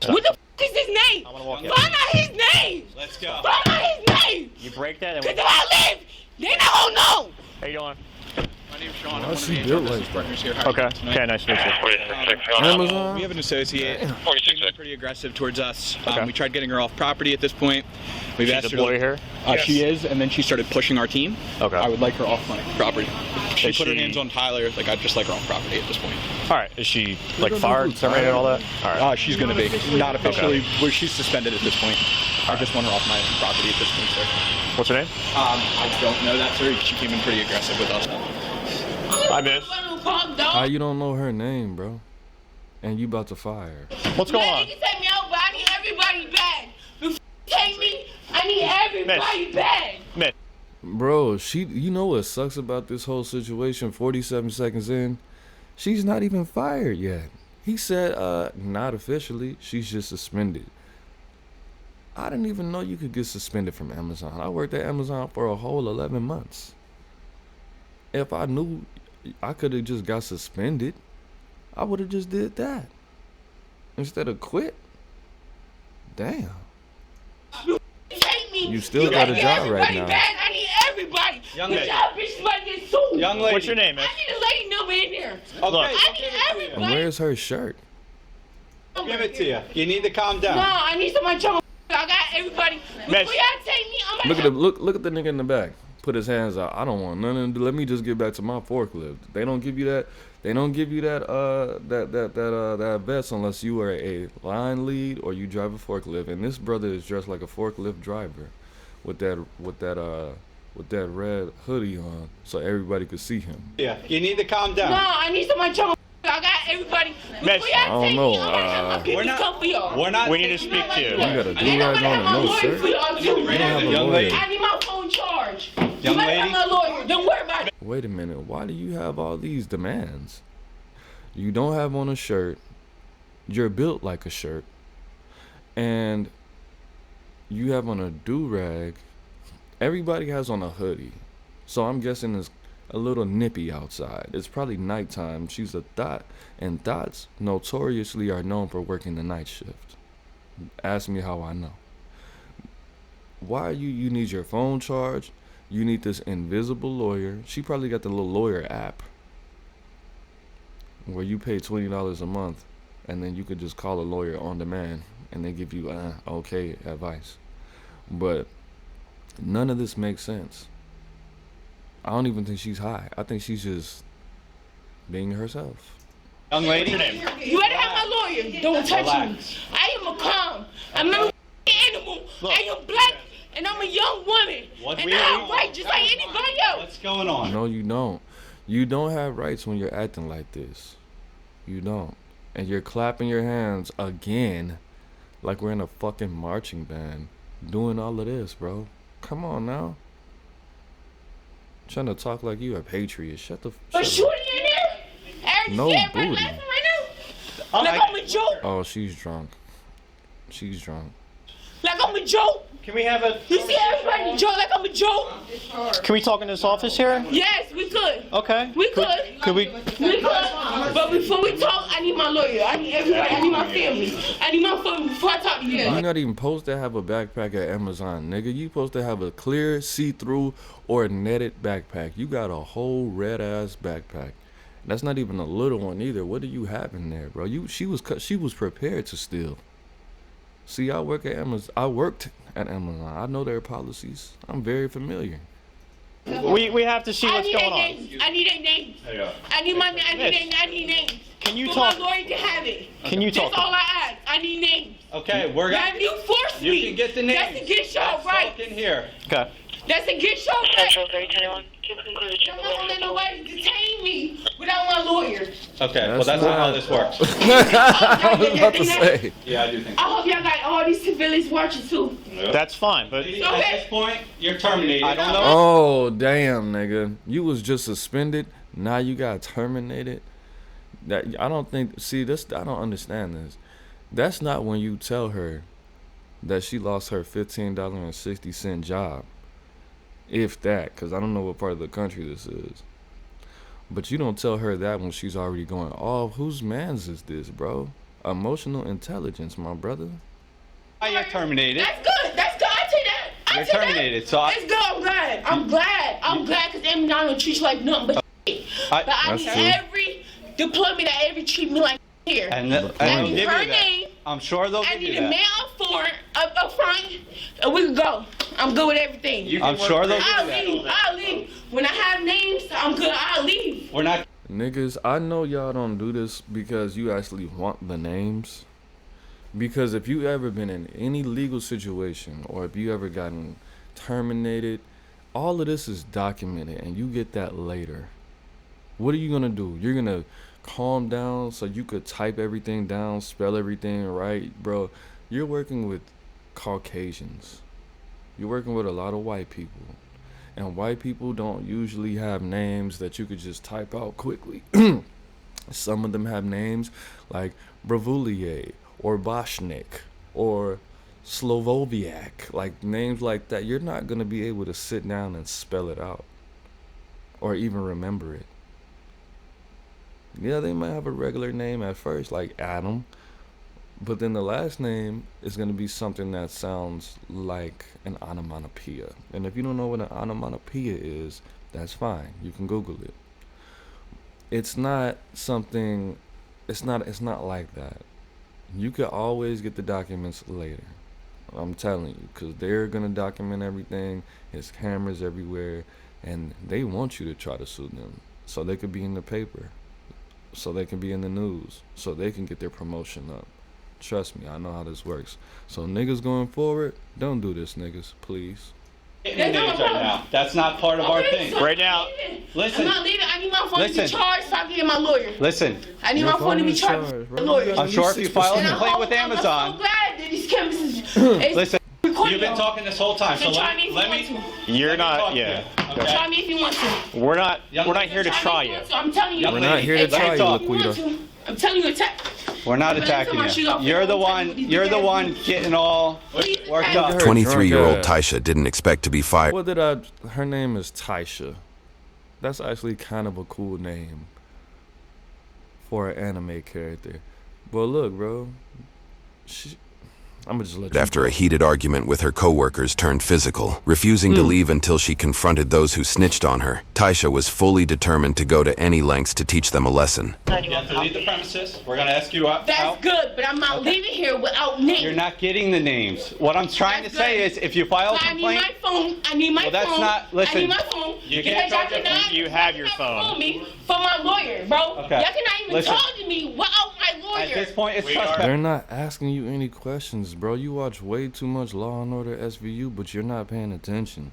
What the f is his name? I'm gonna walk in. Find out his name. Let's go. Find out his name. You break that and Cause if I live, they not gonna know. how you doing? My name's Sean. Why she built like partners here. Okay. Okay, nice to meet you. Amazon? We have an associate. She's pretty aggressive towards us. Okay. We tried getting her off property at this point. We've She's asked a her lawyer here? She is, and then she started pushing our team. Okay. I would like her off my property. She Is put her she- hands on Tyler. Like, I'd just like her off property at this point. All right. Is she like fired, terminated, all that? All right. She's going to be. Not officially. Well, she's suspended at this point. I just want her off my property at this point, sir. What's her name? I don't know that, sir. She came in pretty aggressive with us. I miss. How you don't know her name, bro? And you about to fire her. What's going on? You can take me out, but I need everybody back. Before you take me, I need everybody back. Miss. Bro, you know what sucks about this whole situation? 47 seconds in, she's not even fired yet. He said, not officially, she's just suspended. I didn't even know you could get suspended from Amazon. I worked at Amazon for a whole 11 months. If I knew I could have just got suspended, I would have just did that instead of quit. Damn. Take me. You still got a job right now. Back. I need everybody. Young Cause lady. y'all bitches might get sued. Young lady. What's your name, miss? I need a lady number in there. Look. I need everybody. And where's her shirt? Give it to you. You need to calm down. No, I need somebody to. I got everybody. Before Miss. y'all take me, I'm Look at look at the nigga in the back. Put his hands out. I don't want nothing to do. Let me just get back to my forklift. They don't give you that. They don't give you that vest unless you are a line lead or you drive a forklift. And this brother is dressed like a forklift driver, with that red hoodie on, so everybody could see him. Yeah. You need to calm down. No, I need somebody to. I got everybody. Before Miss. y'all I don't take know, me, I'm gonna have my people come for y'all. We're not. We need to speak to you. You got a And then I'm do-rag gonna on have my and no lawyer shirt. for y'all too. You don't have a Young lawyer. lady. I need my phone charged. Young You better lady. have my lawyer. Don't worry about it. Wait a minute. Why do you have all these demands? You don't have on a shirt. You're built like a shirt. And you have on a do-rag. Everybody has on a hoodie. So I'm guessing it's a little nippy outside. It's probably nighttime. She's a thought. And thoughts notoriously are known for working the night shift. Ask me how I know. Why you need your phone charged? You need this invisible lawyer. She probably got the little lawyer app where you pay $20 a month and then you could just call a lawyer on demand and they give you okay advice. But none of this makes sense. I don't even think she's high. I think she's just being herself. Young lady. You better have my lawyer. Don't touch me. I am a clown. I'm not an animal. I am black and I'm a young woman. And I have rights just like anybody else. What's going on? No, you don't. You don't have rights when you're acting like this. You don't. And you're clapping your hands again like we're in a fucking marching band doing all of this, bro. Come on now. Trying to talk like you a patriot. Shut the But up. shooting in there? Eric, No you see everybody booty. laughing right now? Like I'm a joke. Oh, she's drunk. She's drunk. Like I'm a joke. Can we have a? You see everybody joke like I'm a joke? Can we talk in this office here? Yes, we could. Okay. We could. Could we? We could. But before we talk, I need my lawyer. I need everybody. I need my family. I need my family before I talk to you. You're not even supposed to have a backpack at Amazon, nigga. You supposed to have a clear, see-through, or netted backpack. You got a whole red-ass backpack. That's not even a little one either. What do you have in there, bro? She was prepared to steal. See, I worked at Amazon. I know their policies. I'm very familiar. We have to see what's going on. I need their names. I need names. Can you so talk? my lawyer can have it. Can you talk? That's all I ask. I need names. Okay, we're Now, gonna. if you force me, You can get the names. that's to get y'all right. In here. Okay. That's to get y'all right. Central 321. I'm not gonna let nobody detain me without my lawyer. Okay, well that's not how this works. I was about to say. Yeah, I do think. I hope y'all got all these civilians watching too. That's fine, but At this point, you're terminated. I don't know. Oh, damn, nigga. You was just suspended. Now you got terminated. That I don't think. See, this I don't understand this. That's not when you tell her that she lost her $15.60 job. If that, because I don't know what part of the country this is. But you don't tell her that when she's already going, oh, whose man's is this, bro? emotional intelligence, my brother. You're terminated. That's good. That's good. I take that. You're terminated. So it's good. I'm glad. I'm glad because Eminem don't treat you like nothing but shit. But I need every deployment that ever treat me like here. And I need her name. I'm sure they'll give you that. I need a man up front, and we can go. I'm good with everything. I'm sure they'll give you that. I'll leave. When I have names, I'm good. I'll leave. We're not. Niggas, I know y'all don't do this because you actually want the names. Because if you ever been in any legal situation or if you ever gotten terminated, all of this is documented and you get that later. What are you gonna do? You're gonna calm down so you could type everything down, spell everything right? Bro, you're working with Caucasians. You're working with a lot of white people. And white people don't usually have names that you could just type out quickly. Some of them have names like Bravoulier or Boshnik or Slovoviak, like names like that. You're not going to be able to sit down and spell it out or even remember it. Yeah, they might have a regular name at first, like Adam, but then the last name is going to be something that sounds like an onomatopoeia. And if you don't know what an onomatopoeia is, that's fine. You can Google it. It's not something, it's not like that. You could always get the documents later. I'm telling you, because they're going to document everything. There's cameras everywhere, and they want you to try to sue them so they could be in the paper, so they can be in the news, so they can get their promotion up. Trust me, I know how this works. So niggas going forward, don't do this, niggas, please. Right now. That's not part of our thing. So right now. Listen. I'm not leaving. I need my phone to be charged so I can get my lawyer. Listen. I need my phone to be charged with my lawyer. I'm sure if you file a complaint with Amazon. I'm so glad that these cameras Listen. You've been talking this whole time, so let me. You're not. Yeah. Okay. Try me if you want to. We're not here to try you. I'm telling you. We're not here to try you, Laquita. I'm telling you, attack. We're not attacking you. You're the one getting all worked up. 23-year-old Taisha didn't expect to be fired. Her name is Taisha. That's actually kind of a cool name for an anime character. But look, bro, I'm gonna just let you After a heated argument with her co-workers turned physical, refusing to leave until she confronted those who snitched on her, Taisha was fully determined to go to any lengths to teach them a lesson. You have to leave the premises. We're gonna ask you out. That's good, but I'm not leaving here without names. You're not getting the names. What I'm trying to say is, if you file a complaint, I need my phone. That's not. Listen. I need my phone. You can't charge your phone. You have your phone. Me for my lawyer, bro. Okay. Y'all cannot even talk to me without my lawyer. At this point, it's suspect. They're not asking you any questions, bro. You watch way too much Law and Order SVU, but you're not paying attention.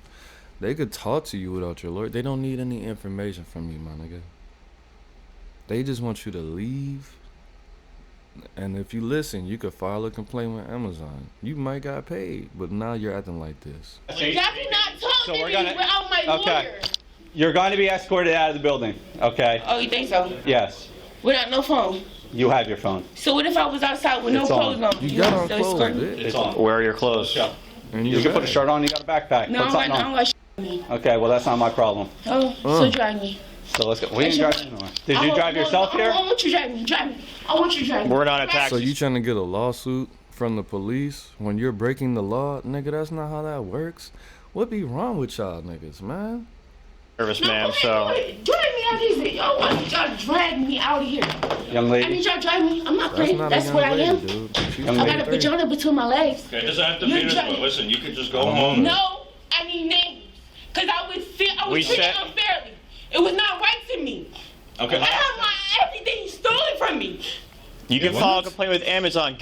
They could talk to you without your lawyer. They don't need any information from you, my nigga. They just want you to leave. And if you listen, you could file a complaint with Amazon. You might got paid, but now you're acting like this. Y'all cannot talk to me without my lawyer. You're going to be escorted out of the building, okay? Oh, you think so? Yes. Without no phone? You have your phone. So what if I was outside with no clothes on? You got on clothes, bitch. It's on. Where are your clothes? And You can put a shirt on, you got a backpack. No, Put something on. I don't got Okay, well, that's not my problem. Oh, so drive me. So let's go. We didn't drive anywhere. Did you drive yourself here? I want you to drive me. Drive me. I want you to drive me. We're not attacking. So you trying to get a lawsuit from the police when you're breaking the law? Nigga, that's not how that works. What be wrong with y'all niggas, man? Service, No, ma'am, drag me out of here. Y'all want y'all to drag me out of here. Young I lady. need y'all to drag me. I'm not playing. Not That's a what young I lady, am. dude. Young I lady. got a vagina between my legs. It doesn't have to be this way. Listen, you can just go home. No, I need names. Because I was treated unfairly. It was not right to me. Okay. I have my everything stolen from me. You can file a complaint with Amazon.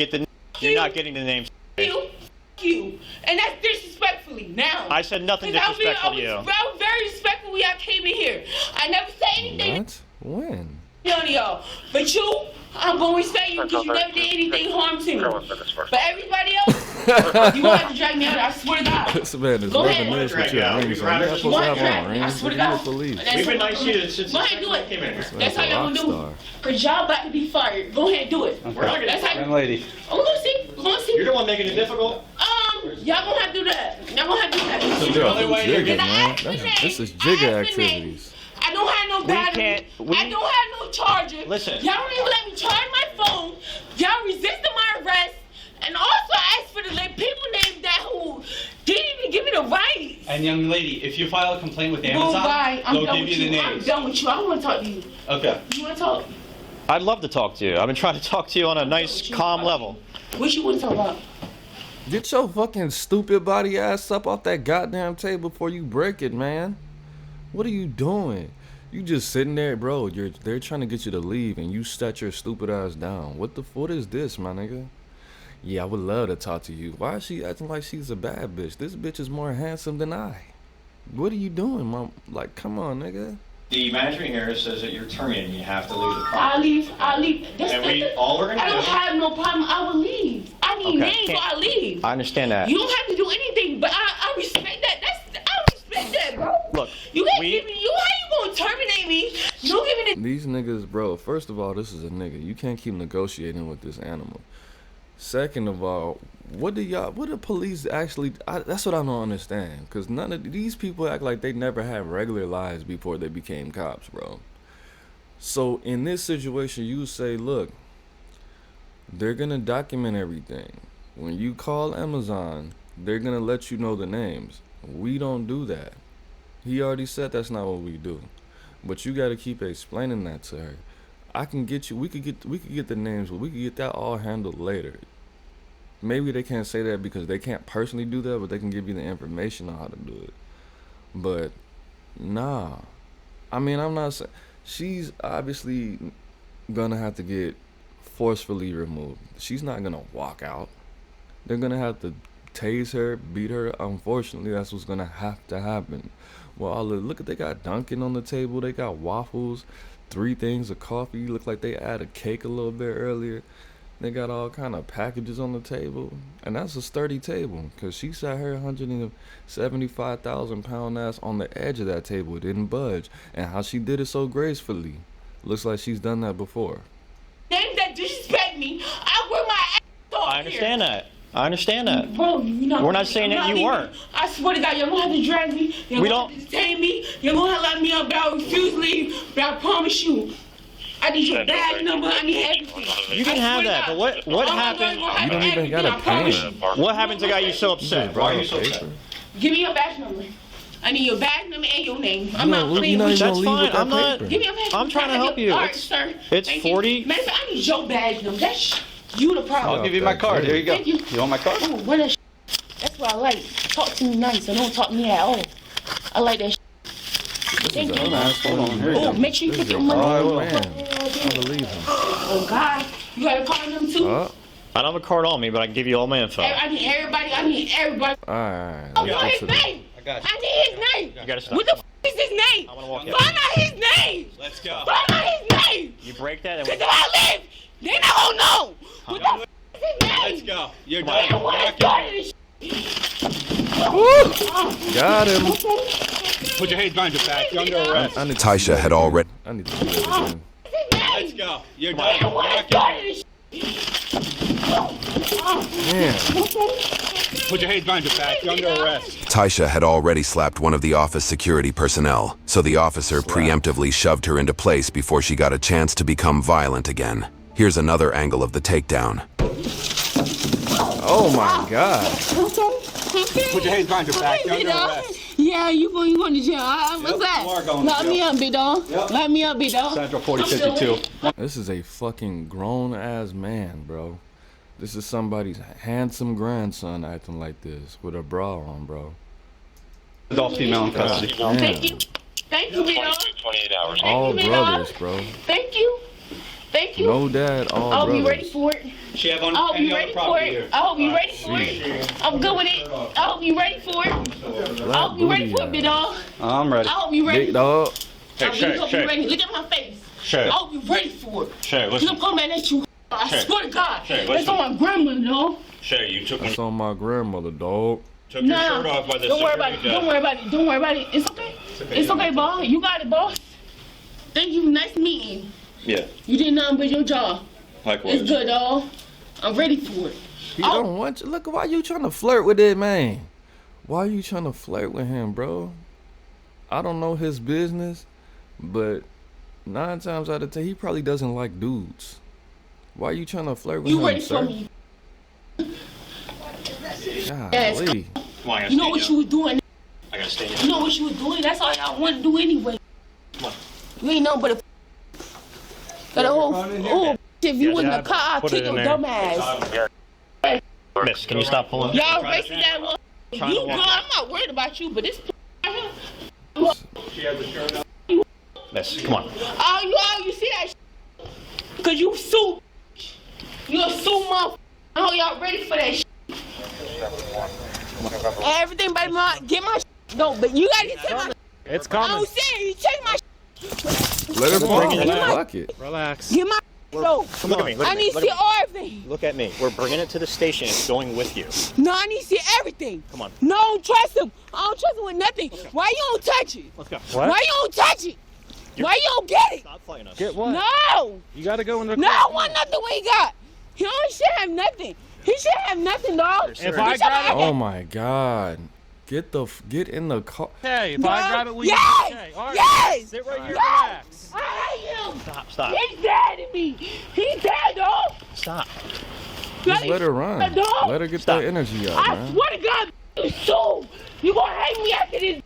You're not getting the names. You. And that's disrespectfully now. I said nothing disrespectful to you. I was very respectful when y'all came in here. I never said anything. What? When? None of y'all. But you, I'm going to respect you because you never did anything harm to me. But everybody else, you won't have to drag me out. I swear to God. This man is Go rubbing ahead. this with your rings. You're not supposed to have on rings. swear to You're God. police. We've been nice to you since Go ahead, do it. came in here. That's how y'all gonna do it. Because y'all about to be fired. Go ahead, do it. We're not gonna. That's how Young lady. I'm going to see. I'm going to see. You're the one making it difficult. Y'all gonna have to do that. Y'all gonna have to do that. The only way you're Jigger, getting man. This is jigger activities. I don't have no battery. I don't have no charger. Listen. Y'all don't even let me charge my phone. phone. Y'all resisted my arrest. And also asked for the people named that who didn't even give me the rights. And young lady, if you file a complaint with Amazon, bye. I'm they'll done give with you the you. names. I'm done with you. I don't want to talk to you. Okay. You want to talk? I'd love to talk to you. I've been trying to talk to you on a nice, calm level. What you want to talk about? Get your fucking stupid body ass up off that goddamn table before you break it, man. What are you doing? You just sitting there, bro. They're trying to get you to leave, and you sat your stupid ass down. What is this, my nigga? Yeah, I would love to talk to you. Why is she acting like she's a bad bitch? This bitch is more handsome than I. What are you doing, mom? Like, come on, nigga. The manager here says that you're terminated and you have to leave the property. I'll leave. All we're gonna I don't do. have no problem. I will leave. I need names, so I leave. I understand that. You don't have to do anything, but I respect that. I respect that, bro. Look, you can't give me. How you gonna terminate me? You don't give me the. These niggas, bro. First of all, this is a nigga. You can't keep negotiating with this animal. Second of all, what do police actually, that's what I don't understand. Because none of these people act like they never had regular lives before they became cops, bro. So in this situation, you say, look, they're going to document everything. When you call Amazon, they're going to let you know the names. We don't do that. He already said that's not what we do. But you got to keep explaining that to her. I can get you. We could get the names, but we could get that all handled later. Maybe they can't say that because they can't personally do that, but they can give you the information on how to do it. But nah, I mean, I'm not saying she's obviously gonna have to get forcefully removed. She's not gonna walk out. They're gonna have to tase her, beat her. Unfortunately, that's what's gonna have to happen. Well, look at, they got Dunkin' on the table. They got waffles. 3 things of coffee. Look like they added cake a little bit earlier. They got all kind of packages on the table, and that's a sturdy table because she sat her 175,000 pound ass on the edge of that table. It didn't budge, and how she did it so gracefully. Looks like she's done that before. Names that disrespect me, I wear my ass off. I understand that. I understand that. Bro, We're not saying that you weren't. I swear to God, you're gonna have to drag me. You're gonna have to detain me. You're gonna have to let me up. But I refuse to leave. But I promise you, I need your badge number. I need everything. You can have that, but what happened? You don't even gotta pay him. What happened to got you so upset? Why are you so upset? Give me your badge number. I need your badge number and your name. I'm not playing with you. That's fine. I'm not. Give me your badge number. I'm trying to help you. All right, sir. It's Thank 40. You. Matter of fact, I need your badge number. That's you the problem. I'll give you my card. Here you go. Thank you. You want my card? Oh, what that That's what I like. Talk to me nice and don't talk to me at all. I like that Thank you. Hold on. Here you Oh, go. make sure you put your money. Oh man, I believe him. Oh God, you got a card them too? I don't have a card on me, but I can give you all my info. I need everybody. Alright. Oh, what's his name? I got you. I need his name. You gotta stop. What the is his name? I wanna walk Find out. out his name. Let's go. Find out his name. You break that Cause and if I live, they not gonna know. What the is his name? Let's go. You're Man, done. what is started this Got him. Put your hands behind your back. You're under arrest. I need to Taisha had already. I need to do that again. Let's go. You're done. Man, what is started Man, Put your hands behind your back. You're under arrest. Taisha had already slapped one of the office security personnel, so the officer preemptively shoved her into place before she got a chance to become violent again. Here's another angle of the takedown. oh my God. Put your hands behind your back. You're under arrest. Yeah, you going to jail. What's that? you are going to Lock jail. me up, big dog. Yep. Lock me up, big dog. Central 4052. This is a fucking grown ass man, bro. This is somebody's handsome grandson acting like this with a bra on, bro. Adult female in custody. Damn. Thank you. Thank you, big dog. 28 hours. All Thank you, brothers, bro. Thank you. Thank you. No dad, all I'll brothers. be ready for it. She have on I hope any you other ready for property it. here? I hope you ready for it. I'm good with it. I hope you ready for it. I hope you ready for it, big dog. I'm ready. I hope you ready. Big dog. I really hope you ready. Look at my face. Shay. I hope you ready for it. Shay, You listen. come back at you. I Shay. swear to God. Shay, That's listen. on my grandmother, dog. Shay, you took That's on my grandmother, dog. your shirt off by the Don't worry about it. security Don't worry about it. Don't worry about it. It's okay. It's okay, boss. You got it, boss. Thank you. Nice meeting. Yeah, You did nothing but your job. likewise. It's good, dog. I'm ready for it. He don't want you. Look, why you trying to flirt with that man? Why you trying to flirt with him, bro? I don't know his business, but 9 times out of 10, he probably doesn't like dudes. Why are you trying to flirt with You him, ready sir? for me? Golly. You know what you was doing? I gotta stay You know what you was doing? That's all y'all want to do anyway. Come on. You ain't nothing but a... Got a whole... if you was in the car, I'll kick your dumb ass. Miss, can you stop pulling? Y'all racist that one. You good, I'm not worried about you, but this right here. Miss, come on. Oh, you see that shit? Cause you sue. You a sue motherfucker. I know y'all ready for that shit. Everything by my, get my shit. No, but you gotta take my shit. It's coming. I don't see it. You take my shit. Let her fall. Relax. Fuck it. Relax. Get my no. Look at me. Look I at me. need to Look see at me. everything. Look at me. We're bringing it to the station. It's going with you. No, I need to see everything. Come on. No, I don't trust him. I don't trust him with nothing. Why you don't touch it? Let's go. Why you don't touch it? Why you don't get it? Stop fighting us. Get what? No. You gotta go in the No, I want nothing what he got. He only should have nothing. He should have nothing, dog. If I grab it, Oh my God. Get in the car. okay. If I grab it, will you? Yes. Okay. All right. Yes. Sit right here. Yes. Relax. I hate him. Stop. He's dead to me. He's dead, dog. Stop. Just let her run. Dog. Let her get Stop. that energy out, I man. swear to God, you soon. You gonna hate me after this.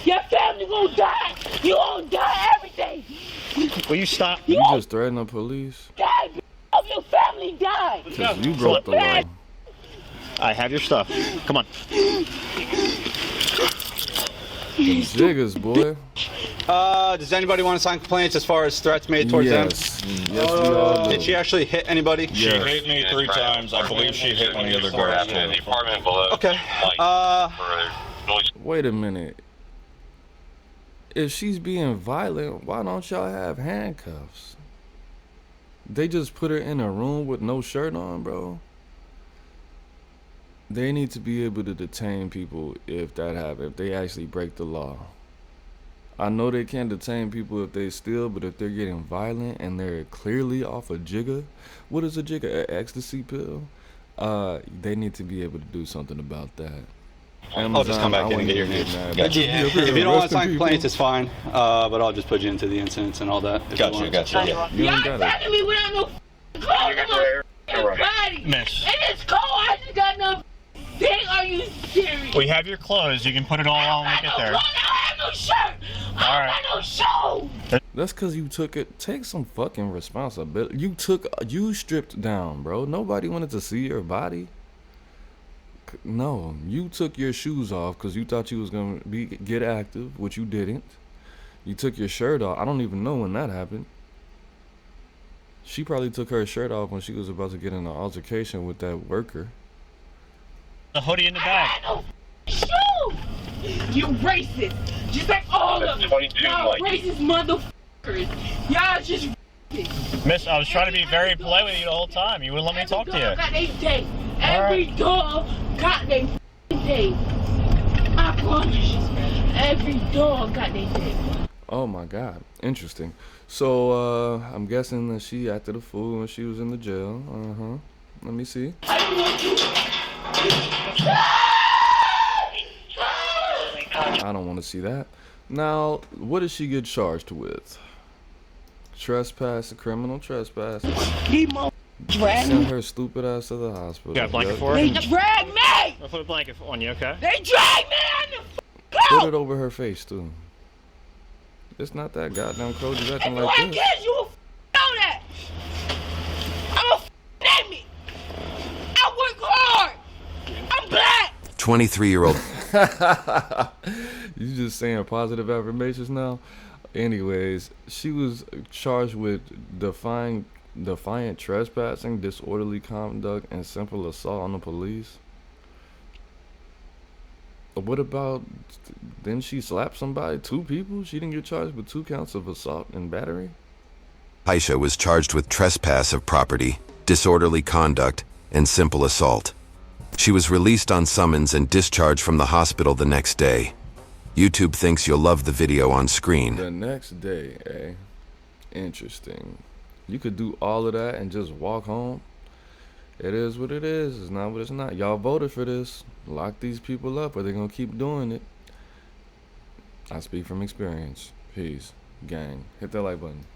Your family gonna die. You gonna die everything. Will you stop? You just threaten the police? Die. Of your family die. Because you broke the law. I have your stuff. Come on. Them jiggers, boy. Does anybody want to sign complaints as far as threats made towards them? Yes, we all do. Did she actually hit anybody? She hit me 3 times. I believe she hit one of the other girls too. Okay. Wait a minute. If she's being violent, why don't y'all have handcuffs? They just put her in a room with no shirt on, bro. They need to be able to detain people if that happens, if they actually break the law. I know they can't detain people if they steal, but if they're getting violent and they're clearly off a jigger, what is a jigger? An ecstasy pill? They need to be able to do something about that. I'll just come back in and get your name. Gotcha. If you don't want to sign complaints, it's fine. But I'll just put you into the incidents and all that. Gotcha. Yeah. You ain't Y'all got attacking me without no clothes on my body. Miss. And it's cold. I just got no thing. Are you serious? We have your clothes. You can put it all on when we get there. I don't have no shirt. I don't have no shoes. That's cause you took it. Take some fucking responsibility. You stripped down, bro. Nobody wanted to see your body. No, you took your shoes off because you thought you was gonna get active, which you didn't. You took your shirt off. I don't even know when that happened. She probably took her shirt off when she was about to get in an altercation with that worker. The hoodie in the bag. I have no shoes. You racist. Just like all of them. Y'all racist motherfuckers. Y'all just racist. Miss, I was trying to be very polite with you the whole time. You wouldn't let me talk to you. Got they day. Every dog got their day. I promise you. Every dog got their day. Oh my God, interesting. So I'm guessing that she acted a fool when she was in the jail. Let me see. I don't want you. I don't want to see that. Now, what did she get charged with? Trespass, criminal trespass. He drag Send me. her stupid ass to the hospital. You got a blanket for her? They drag me. I'll put a blanket on you, okay? They drag me on the Put it over her face too. It's not that goddamn cold. You acting like I this. guess you know that. I'm a name it. I work hard. I'm black. 23-year-old. You just saying positive affirmations now? Anyways, she was charged with defiant trespassing, disorderly conduct, and simple assault on the police. What about, didn't she slap somebody? 2 people? She didn't get charged with 2 counts of assault and battery? Aisha was charged with trespass of property, disorderly conduct, and simple assault. She was released on summons and discharged from the hospital the next day. YouTube thinks you'll love the video on screen. The next day, eh? Interesting. You could do all of that and just walk home. It is what it is. It's not what it's not. Y'all voted for this. Lock these people up or they're going to keep doing it. I speak from experience. Peace. Gang. Hit that like button.